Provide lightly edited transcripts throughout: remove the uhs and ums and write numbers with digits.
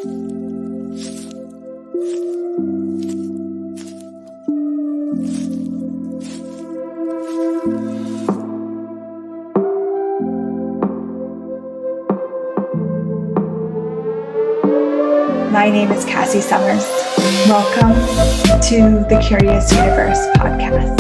My name is Cassie Summers. Welcome to the Curious Universe podcast.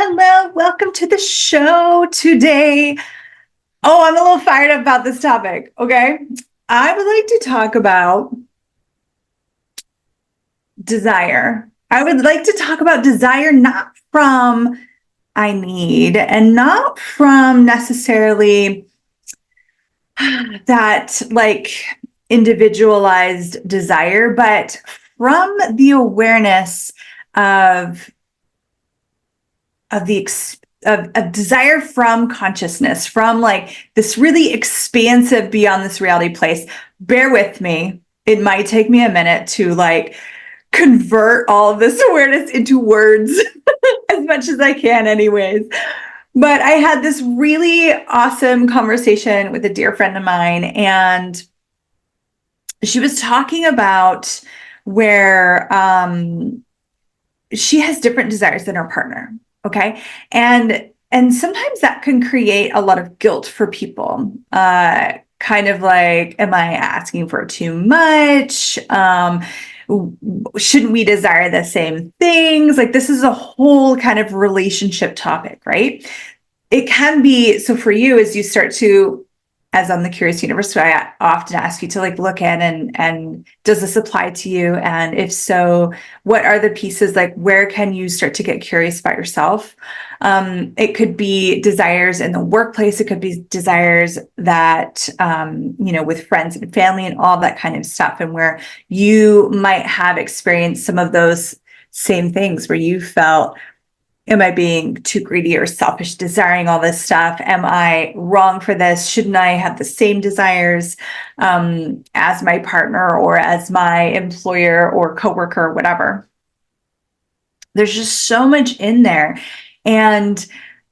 Hello. Welcome to the show today. Oh, I'm a little fired up about this topic, okay? I would like to talk about desire. I would like to talk about desire not from I need and not from necessarily that like individualized desire, but from the awareness of desire from consciousness, from like this really expansive beyond this reality place. Bear with me. It might take me a minute to like convert all of this awareness into words as much as I can anyways. But I had this really awesome conversation with a dear friend of mine, and she was talking about where she has different desires than her partner. Okay. And sometimes that can create a lot of guilt for people. Kind of like, am I asking for too much? Shouldn't we desire the same things? Like, this is a whole kind of relationship topic, right? It can be, so for you, as you start to, as on the Curious Universe, I often ask you to like look in and does this apply to you? And if so, what are the pieces, like where can you start to get curious about yourself? It could be desires in the workplace. It could be desires that, with friends and family and all that kind of stuff. And where you might have experienced some of those same things where you felt, am I being too greedy or selfish, desiring all this stuff? Am I wrong for this? Shouldn't I have the same desires as my partner or as my employer or coworker or whatever? There's just so much in there. And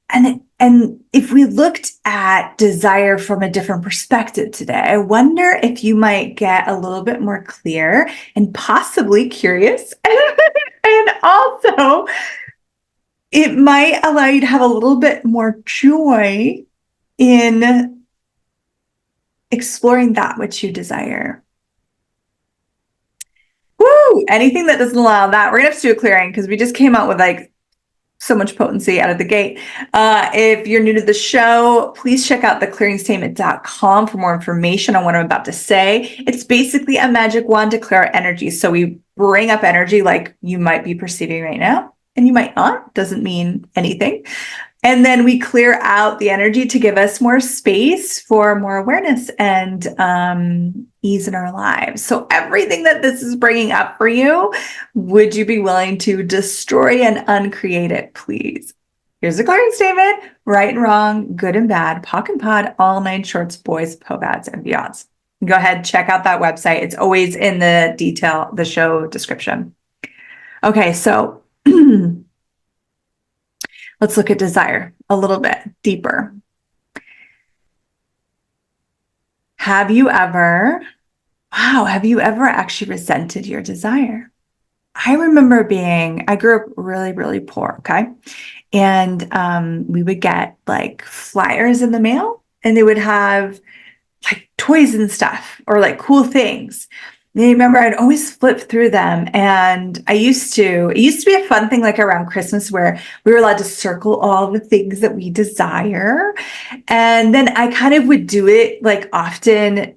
if we looked at desire from a different perspective today, I wonder if you might get a little bit more clear and possibly curious. And also, it might allow you to have a little bit more joy in exploring that which you desire. Woo! Anything that doesn't allow that, we're gonna have to do a clearing because we just came out with like so much potency out of the gate. If you're new to the show, please check out theclearingstatement.com for more information on what I'm about to say. It's basically a magic wand to clear our energy. So we bring up energy like you might be perceiving right now. And you might not, doesn't mean anything. And then we clear out the energy to give us more space for more awareness and ease in our lives. So everything that this is bringing up for you, would you be willing to destroy and uncreate it, please? Here's the clearing statement: right and wrong, good and bad, POC and POD, all 9 shorts, boys, POBADs, and beyonds. Go ahead, check out that website. It's always in the show description. Okay, so let's look at desire a little bit deeper. Have you ever actually resented your desire? I remember I grew up really, really poor, okay? And we would get like flyers in the mail, and they would have like toys and stuff or like cool things. And I remember I'd always flip through them, and it used to be a fun thing like around Christmas where we were allowed to circle all the things that we desire. And then I kind of would do it like often,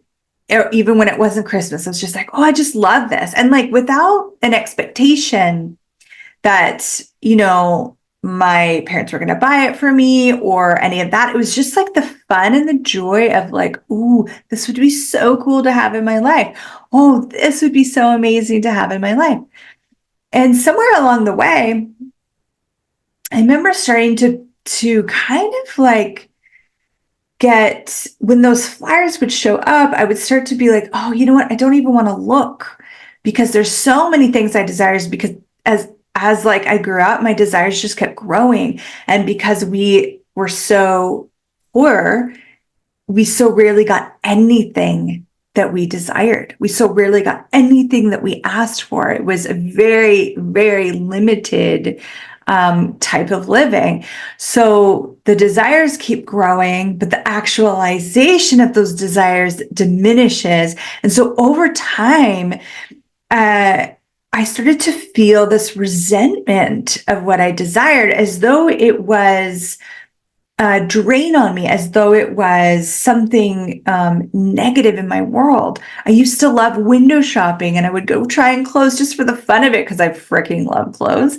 even when it wasn't Christmas. I was just like, oh, I just love this. And like without an expectation that, my parents were going to buy it for me or any of that. It was just like the fun and the joy of like, ooh, this would be so cool to have in my life. Oh, this would be so amazing to have in my life. And somewhere along the way, I remember starting to kind of like when those flyers would show up, I would start to be like, oh, you know what? I don't even want to look. because there's so many things I desire, because as like I grew up, my desires just kept growing. And because we were so poor, we so rarely got anything that we desired. We so rarely got anything that we asked for. It was a very, very limited type of living. So the desires keep growing, but the actualization of those desires diminishes. And so over time, I started to feel this resentment of what I desired, as though it was a drain on me, as though it was something negative in my world. I used to love window shopping, and I would go try on clothes just for the fun of it because I freaking love clothes.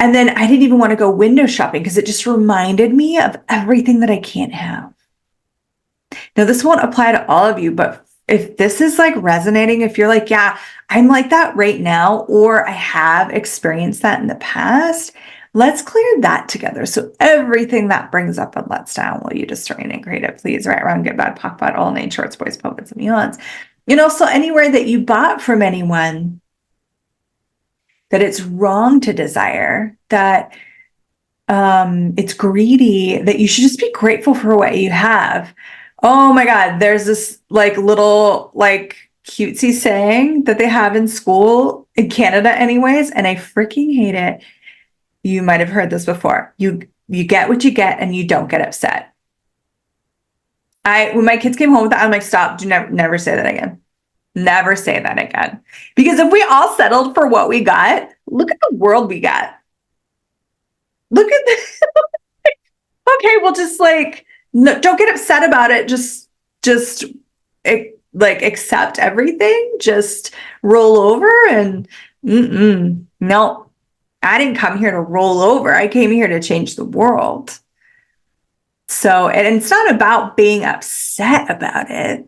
And then I didn't even want to go window shopping because it just reminded me of everything that I can't have. Now, this won't apply to all of you, but if this is like resonating, if you're like, yeah, I'm like that right now, or I have experienced that in the past, let's clear that together. So everything that brings up on Let's Down, will you destroy and create it, please? Right, wrong, good, bad, POC, bad, all name, shorts, boys, poets, and eons. And also anywhere that you bought from anyone, that it's wrong to desire, that it's greedy, that you should just be grateful for what you have. Oh my God, there's this like little like cutesy saying that they have in school in Canada anyways, and I freaking hate it. You might have heard this before. You get what you get and you don't get upset. When my kids came home with that, I'm like, stop, do never say that again. Never say that again. Because if we all settled for what we got, look at the world we got. Look at this. Okay, well, just like, no, don't get upset about it. Just like accept everything. Just roll over and no, I didn't come here to roll over. I came here to change the world. So, and it's not about being upset about it,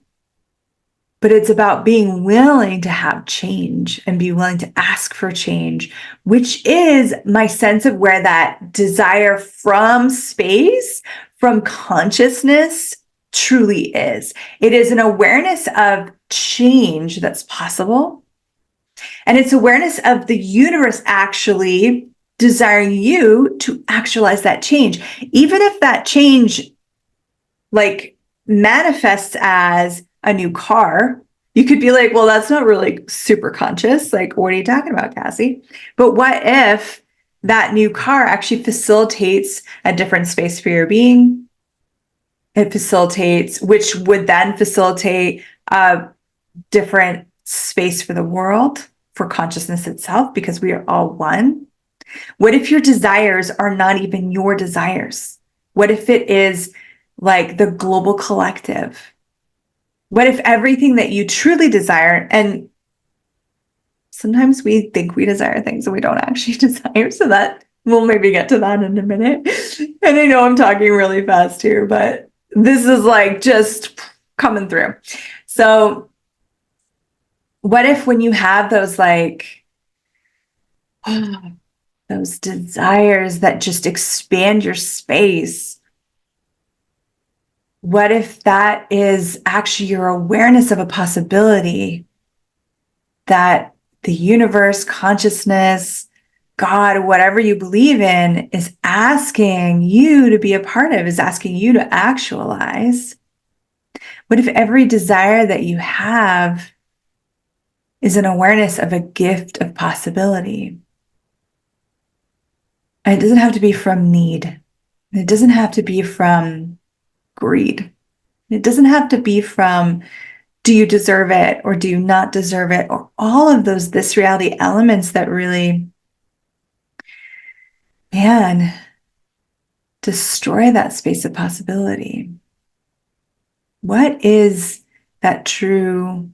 but it's about being willing to have change and be willing to ask for change, which is my sense of where that desire from space, from consciousness truly is. It is an awareness of change that's possible. And it's awareness of the universe actually desiring you to actualize that change. Even if that change like manifests as a new car, you could be like, well, that's not really super conscious. Like, what are you talking about, Cassie? But what if that new car actually facilitates a different space for your being? It facilitates, which would then facilitate a different space for the world, for consciousness itself, because we are all one. What if your desires are not even your desires? What if it is like the global collective? What if everything that you truly desire, and sometimes we think we desire things that we don't actually desire, so that we'll maybe get to that in a minute. And I know I'm talking really fast here, but this is like just coming through. So what if when you have those like those desires that just expand your space, what if that is actually your awareness of a possibility that the universe, consciousness, God, whatever you believe in, is asking you to be a part of, is asking you to actualize? What if every desire that you have is an awareness of a gift of possibility? And it doesn't have to be from need. It doesn't have to be from greed. It doesn't have to be from, do you deserve it or do you not deserve it? Or all of those this reality elements that really, man, destroy that space of possibility. What is that true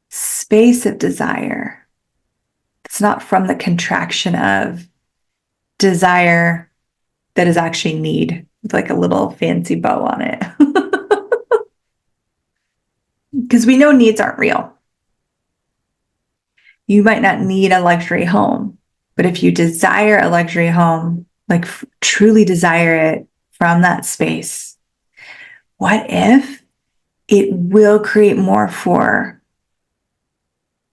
space of desire? It's not from the contraction of desire that is actually need, with like a little fancy bow on it. Because we know needs aren't real. You might not need a luxury home, but if you desire a luxury home, like truly desire it from that space, what if it will create more for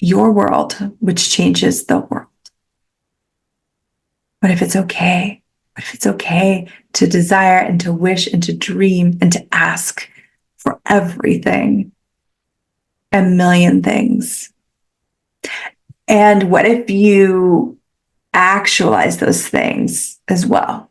your world, which changes the world? What if it's okay? What if it's okay to desire and to wish and to dream and to ask for everything, a million things? And what if you actualize those things as well?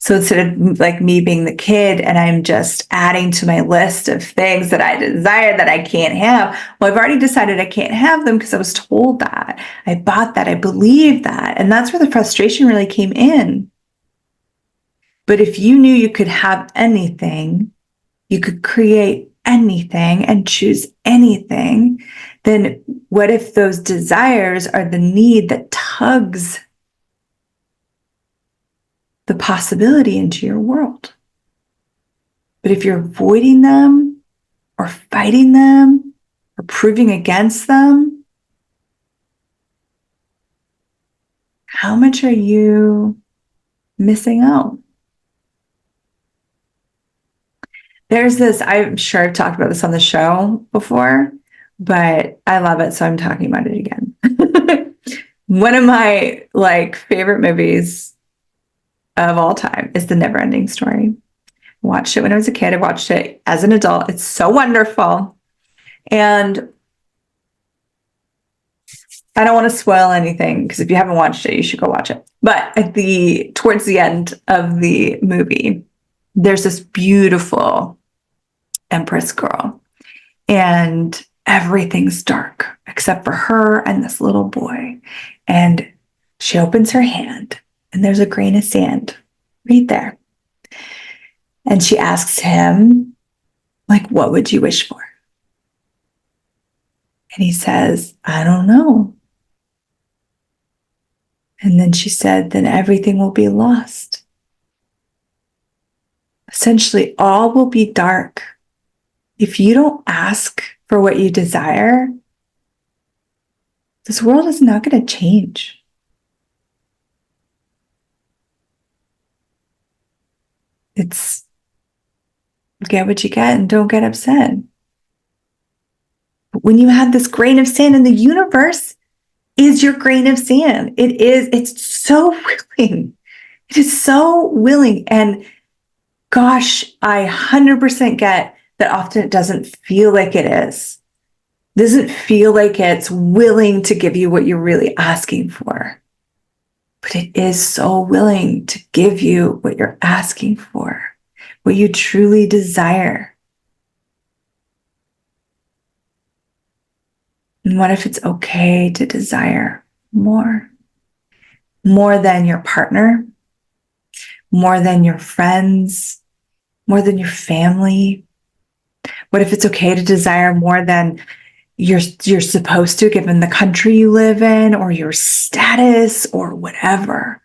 So instead of like me being the kid and I'm just adding to my list of things that I desire that I can't have, well, I've already decided I can't have them because I was told that. I bought that. I believed that. And that's where the frustration really came in. But if you knew you could have anything, you could create anything and choose anything, then what if those desires are the need that tugs the possibility into your world? But if you're avoiding them or fighting them or proving against them, how much are you missing out? There's this, I'm sure I've talked about this on the show before, but I love it, so I'm talking about it again. One of my favorite movies of all time is The Never-Ending Story. I watched it when I was a kid. I watched it as an adult. It's so wonderful. And I don't want to spoil anything because if you haven't watched it, you should go watch it. But towards the end of the movie, there's this beautiful Empress girl, and everything's dark except for her and this little boy. And she opens her hand, and there's a grain of sand right there. And she asks him, what would you wish for? And he says, I don't know. And then she said, then everything will be lost. Essentially, all will be dark. If you don't ask for what you desire, this world is not going to change. It's get what you get and don't get upset. But when you have this grain of sand, and the universe is your grain of sand, it's so willing. It is so willing. And gosh, I 100% get that often it doesn't feel like it is. It doesn't feel like it's willing to give you what you're really asking for. But it is so willing to give you what you're asking for, what you truly desire. And what if it's okay to desire more? More than your partner, more than your friends, more than your family? What if it's okay to desire more than you're supposed to, given the country you live in or your status or whatever?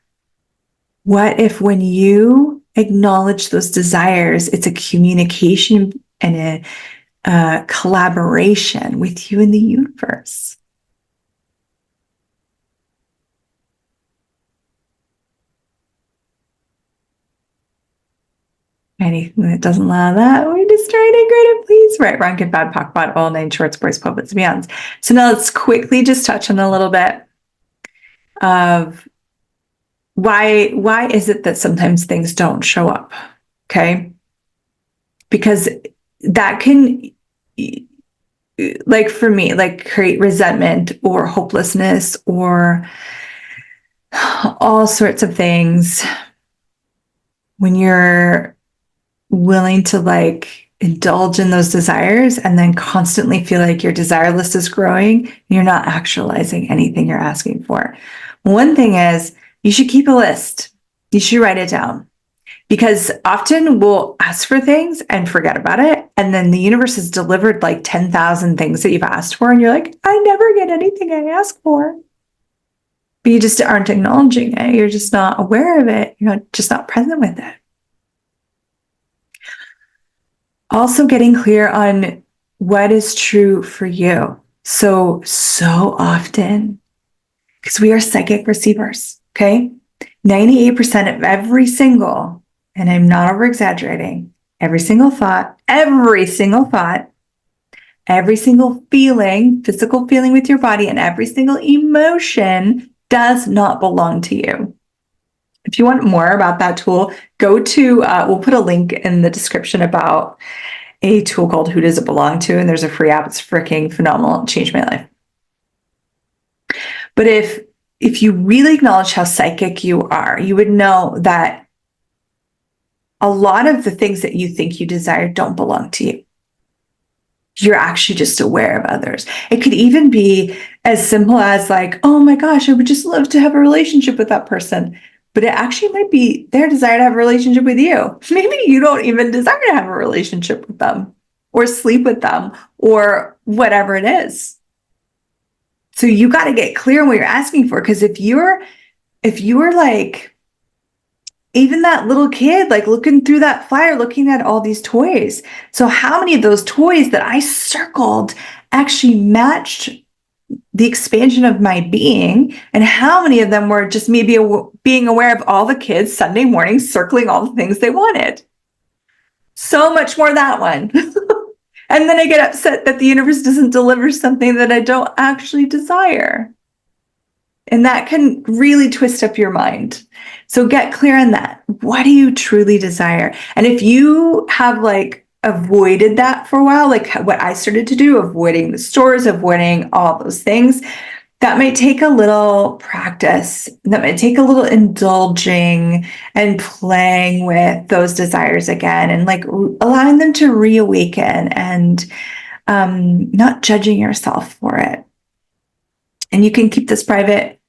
What if when you acknowledge those desires, it's a communication and a collaboration with you and the universe? Anything that doesn't allow that, we destroy it, great it, please. Right, wrong, good, bad, POC, bot, all nine shorts, boys, puppets, beyonds. So now let's quickly just touch on a little bit of why is it that sometimes things don't show up, okay? Because that can, for me, create resentment or hopelessness or all sorts of things when you're willing to indulge in those desires and then constantly feel like your desire list is growing and you're not actualizing anything you're asking for. One thing is you should keep a list. You should write it down, because often we'll ask for things and forget about it. And then the universe has delivered 10,000 things that you've asked for. And you're like, I never get anything I ask for. But you just aren't acknowledging it. You're just not aware of it. You're just not present with it. Also getting clear on what is true for you. So often, because we are psychic receivers, okay? 98% of every single, and I'm not over exaggerating, every single thought every single feeling, physical feeling with your body, and every single emotion does not belong to you. If you want more about that tool, go to, we'll put a link in the description about a tool called Who Does It Belong To? And there's a free app. It's freaking phenomenal. It changed my life. But if you really acknowledge how psychic you are, you would know that a lot of the things that you think you desire don't belong to you. You're actually just aware of others. It could even be as simple as like, oh my gosh, I would just love to have a relationship with that person. But it actually might be their desire to have a relationship with you. Maybe you don't even desire to have a relationship with them or sleep with them or whatever it is. So you got to get clear on what you're asking for. Because if you're like, even that little kid, like looking through that flyer, looking at all these toys. So how many of those toys that I circled actually matched the expansion of my being? And how many of them were just me being aware of all the kids Sunday morning circling all the things they wanted? So much more that one. And then I get upset that the universe doesn't deliver something that I don't actually desire. And that can really twist up your mind. So get clear on that. What do you truly desire? And if you have like avoided that for a while, like what I started to do, avoiding the stores, avoiding all those things, that might take a little practice. That might take a little indulging and playing with those desires again and like allowing them to reawaken and not judging yourself for it. And you can keep this private,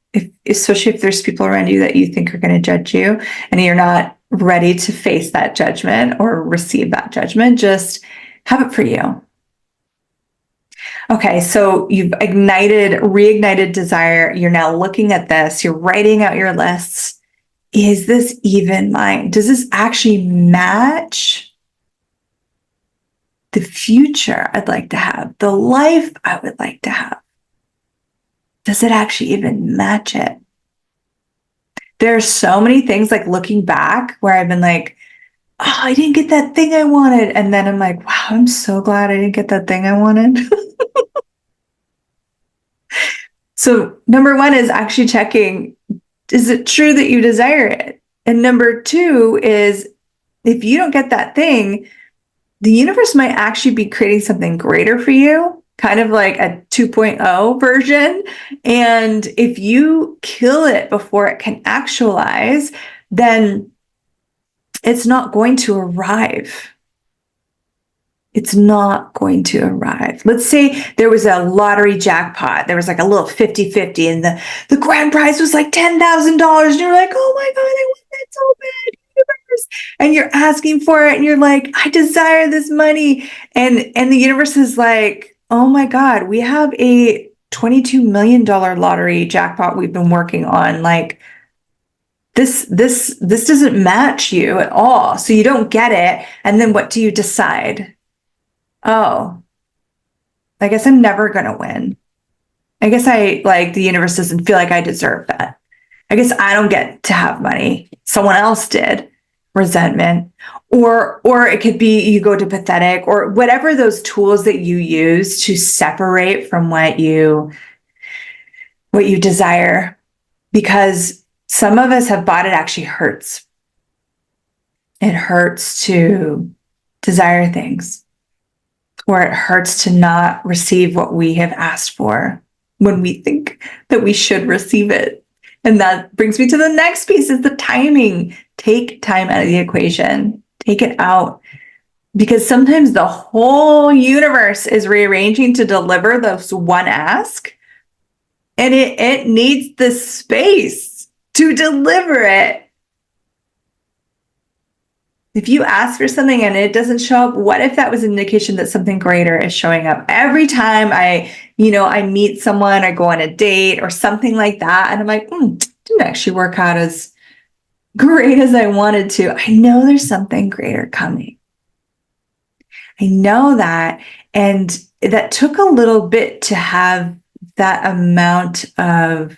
especially if there's people around you that you think are going to judge you and you're not ready to face that judgment or receive that judgment. Just have it for you. Okay, so you've reignited desire. You're now looking at this. You're writing out your lists. Is this even mine? Does this actually match the future I'd like to have, the life I would like to have? Does it actually even match it? There are so many things like looking back where I've been like, oh, I didn't get that thing I wanted. And then I'm like, wow, I'm so glad I didn't get that thing I wanted. So number one is actually checking, is it true that you desire it? And number two is if you don't get that thing, the universe might actually be creating something greater for you, kind of like a 2.0 version. And if you kill it before it can actualize, then it's not going to arrive. It's not going to arrive. Let's say there was a lottery jackpot. There was like a little 50-50 and the grand prize was like $10,000. And you're like, oh my God, I want that so bad, universe. And you're asking for it and you're like, I desire this money. And the universe is like, oh my God, we have a $22 million lottery jackpot we've been working on. Like, this doesn't match you at all. So you don't get it. And then what do you decide? Oh, I guess I'm never going to win. I guess the universe doesn't feel like I deserve that. I guess I don't get to have money. Someone else did. Resentment. Or it could be you go to pathetic or whatever those tools that you use to separate from what you desire. Because some of us have bought it actually hurts. It hurts to desire things. Or it hurts to not receive what we have asked for when we think that we should receive it. And that brings me to the next piece is the timing. Take time out of the equation. Take it out. Because sometimes the whole universe is rearranging to deliver this one ask. And it needs the space to deliver it. If you ask for something and it doesn't show up, what if that was an indication that something greater is showing up? Every time I meet someone or go on a date or something like that, and I'm like, didn't actually work out as great as I wanted to. I know there's something greater coming. I know that. And that took a little bit to have that amount of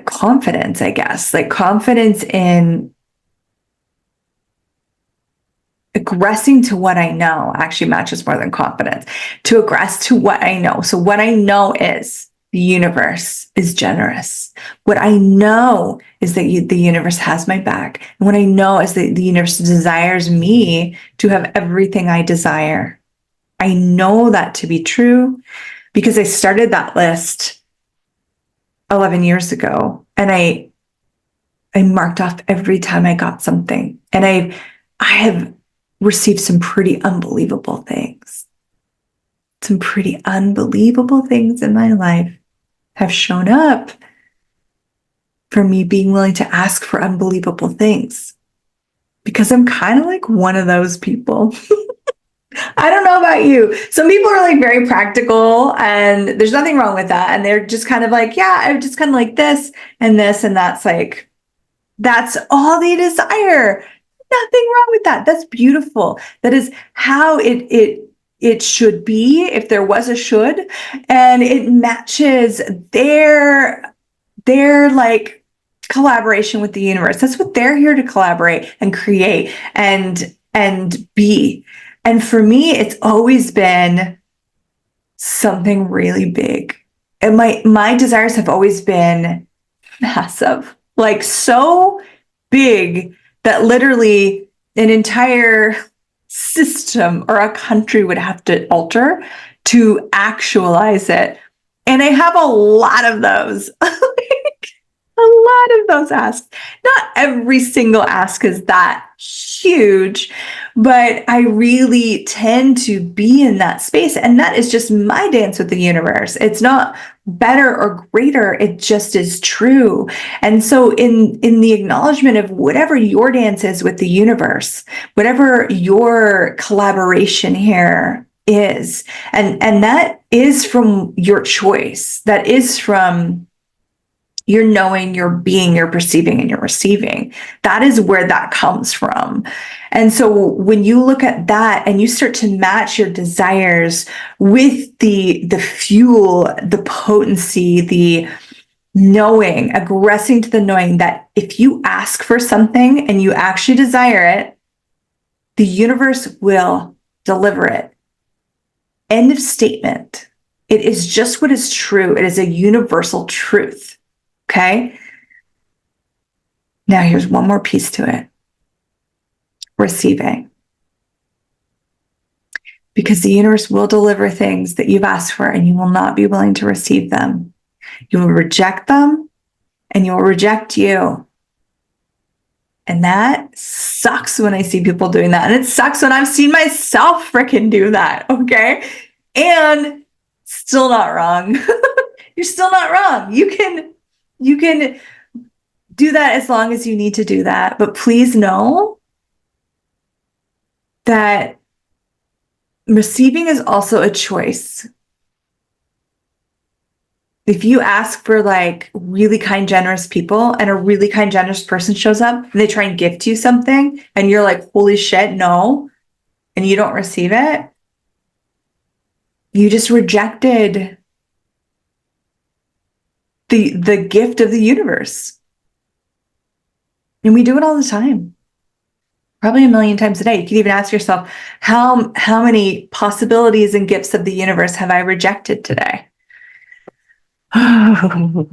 confidence, I guess, like confidence in aggressing to what I know actually matches more than confidence. To aggress to what I know. So what I know is the universe is generous. What I know is that the universe has my back. And what I know is that the universe desires me to have everything I desire. I know that to be true because I started that list 11 years ago, and I marked off every time I got something. And I have received some pretty unbelievable things. Some pretty unbelievable things in my life have shown up for me being willing to ask for unbelievable things, because I'm kind of like one of those people. I don't know about you. Some people are like very practical, and there's nothing wrong with that. And they're just kind of like, yeah, I'm just kind of like this and this. And that's like, that's all they desire. Nothing wrong with that. That's beautiful. That is how it should be, if there was a should, and it matches their like collaboration with the universe. That's what they're here to collaborate and create and be. And for me, it's always been something really big. And my desires have always been massive, like so big that literally an entire system or a country would have to alter to actualize it. And I have a lot of those. A lot of those asks. Not every single ask is that huge, but I really tend to be in that space. And that is just my dance with the universe. It's not better or greater. It just is true. And so in the acknowledgement of whatever your dance is with the universe, whatever your collaboration here is, and that is from your choice. That is from your knowing, your being, your perceiving, and your receiving. That is where that comes from. And so when you look at that and you start to match your desires with the fuel, the potency, the knowing, aggressing to the knowing that if you ask for something and you actually desire it, the universe will deliver it. End of statement. It is just what is true. It is a universal truth. Okay. Now here's one more piece to it. Receiving. Because the universe will deliver things that you've asked for, and you will not be willing to receive them. You will reject them, and you will reject you. And that sucks when I see people doing that. And it sucks when I've seen myself freaking do that. Okay. And still not wrong. You're still not wrong. You can do that as long as you need to do that. But please know that receiving is also a choice. If you ask for like really kind, generous people, and a really kind, generous person shows up and they try and gift you something and you're like, holy shit, no, and you don't receive it, you just rejected the gift of the universe. And we do it all the time. Probably a million times a day. You can even ask yourself, how many possibilities and gifts of the universe have I rejected today? And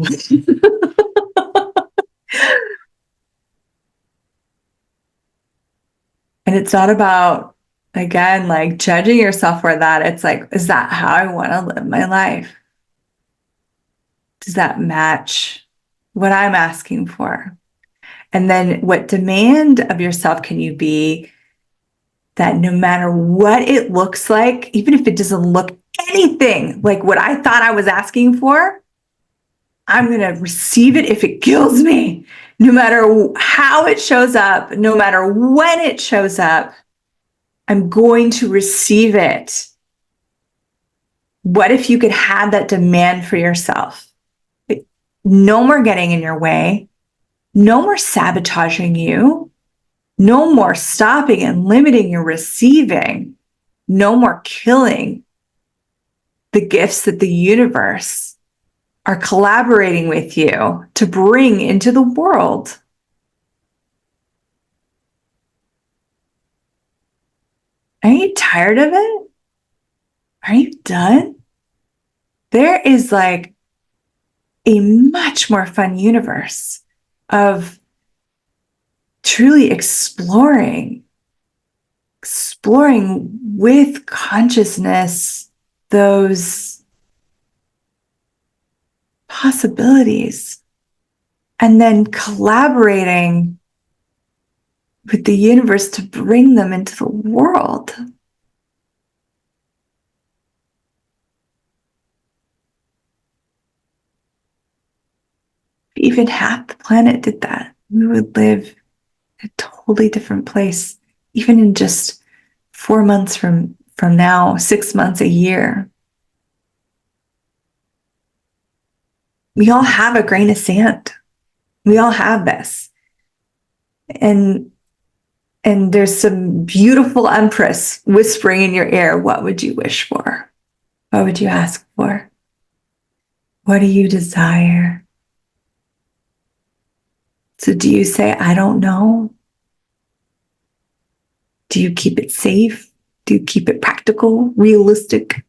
it's not about, again, like judging yourself for that. It's like, is that how I want to live my life? Does that match what I'm asking for? And then what demand of yourself can you be that no matter what it looks like, even if it doesn't look anything like what I thought I was asking for, I'm going to receive it if it kills me. No matter how it shows up, no matter when it shows up, I'm going to receive it. What if you could have that demand for yourself? No more getting in your way. No more sabotaging you. No more stopping and limiting your receiving. No more killing the gifts that the universe are collaborating with you to bring into the world. Are you tired of it? Are you done? There is like a much more fun universe of truly exploring with consciousness those possibilities, and then collaborating with the universe to bring them into the world. If even half the planet did that, we would live in a totally different place, even in just 4 months from now, 6 months, a year. We all have a grain of sand. We all have this. And there's some beautiful empress whispering in your ear, what would you wish for? What would you ask for? What do you desire? So do you say, I don't know? Do you keep it safe? Do you keep it practical, realistic?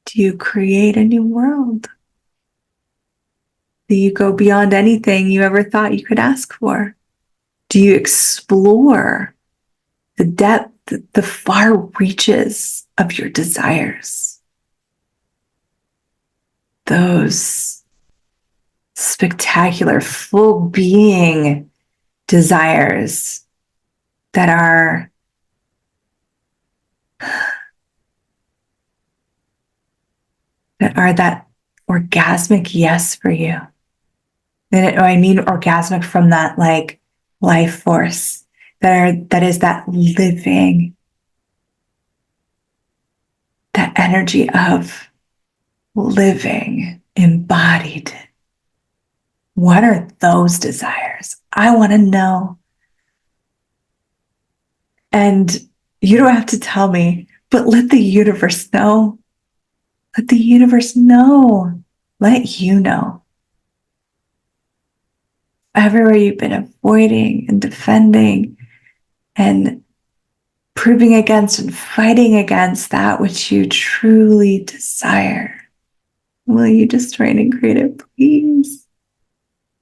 Do you create a new world? Do you go beyond anything you ever thought you could ask for? Do you explore the depth, the far reaches of your desires? Those spectacular, full being desires that are that orgasmic yes for you. And I mean orgasmic from that like life force that is that living, that energy of living embodied. What are those desires? I want to know. And you don't have to tell me, but let the universe know. Let the universe know. Let you know. Everywhere you've been avoiding and defending and proving against and fighting against that which you truly desire. Will you just reign and create it, please?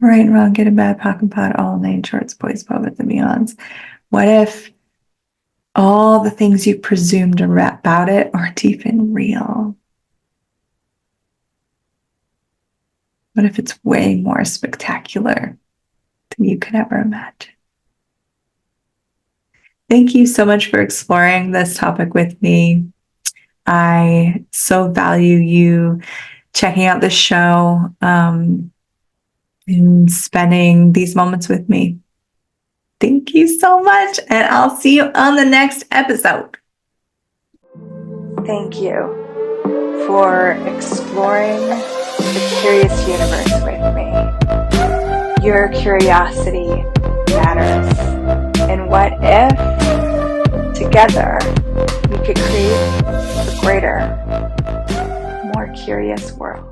Right and wrong, good and bad, POC and POD, all 9 shorts, boys, poets, and beyonds. What if all the things you presumed about it aren't even real? What if it's way more spectacular than you could ever imagine? Thank you so much for exploring this topic with me. I so value you checking out the show and spending these moments with me. Thank you so much, and I'll see you on the next episode. Thank you for exploring the curious universe with me. Your curiosity matters. And what if together we could create a greater, more curious world?